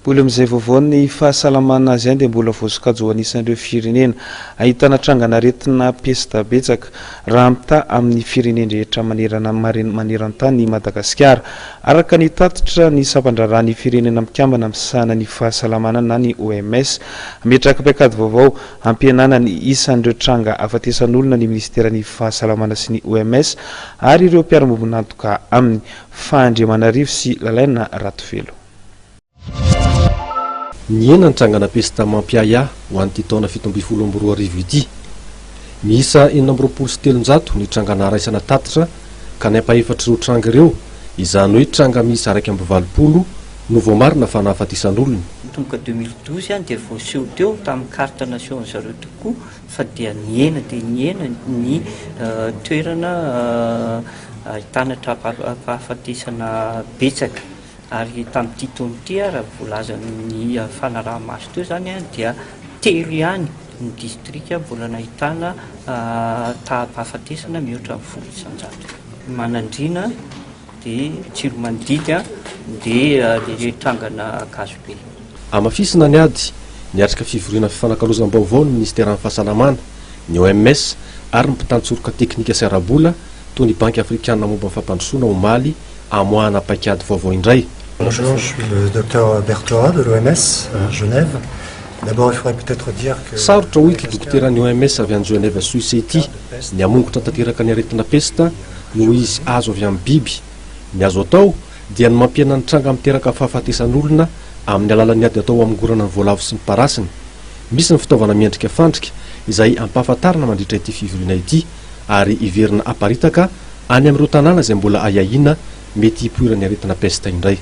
Mbola amin'izay vaovao ny fahasalamana azy ihany dia mbola voasokajy ho anisan'ireo firenena ahitana trangana-aretina pesta betsaka raha mita amin'ny firenena rehetra maneran-tany i Madagasikara. Araka ny tatitra ny sampandraran'ny firenena mikambana misahana ny fahasalamana na ny OMS, ametraka paikady vaovao ampihenana ny isan'ireo tranga afatesan'olona ny ministeran'ny fahasalamana sy ny OMS ary ireo mpiara-mombonantoka amin'ny Fandriamanarivo sy Lalaina Ratovelo. Ny ena ny trangana pesta mampiaya ho an'ity taona 17 ity. Miisa 473 ny trangana raisana tatitra ka ny ampaefatra ireo tranga ireo izany hoe tranga miisa 120 no voamarina fa nahafatesan'olona. Tonga 2012 any dia voaseho teo tamin'ny carte nation zareo tokoa fa dia ny ena ny toerana ahitana trapahafatesana betsaka. Ary tamin'ity taona ity raha voalaza ny fanaraha-maso teo zany dia telo ihany ny distrika mbola nahitana tahapahafatesana mihoatra amin'ny 10 isan-jato. Manandrina dia Tsiromandidy dia le trangana Akazobe. Amafisina ny ady niatrika fivoriana fifanankalozam-baovao ny ministeran'ny fahasalamana, ny OMS ary ny mpitantsorika teknika sy arabola toy ny banky afrikana momba ny fampandrosoana omaly amoahana paikady vaovao indray. Bonjour, je suis le docteur Bertoa de l'OMS à Genève. D'abord, il faudrait peut-être dire que... Sarotra ho ity dokoteran'ny OMS avy any Genève Suisse ity ny amongotra tanteraka ny aretina pesta no izy azo avy amin'ny biby. Ny azo atao dia ny mampiana ny tranga miteraka fahafatesan'olona amin'ny alalan'ny ady atao amingorana ny voalavo sy ny parasiny. Misy ny fitaovana miendrika fandrika izay ampahafantarana mandritra ity fivoriana ity ary iverina aparitaka any amin'ireo tanàna izay mbola ayahiana mety hipoirany aretina pesta indray.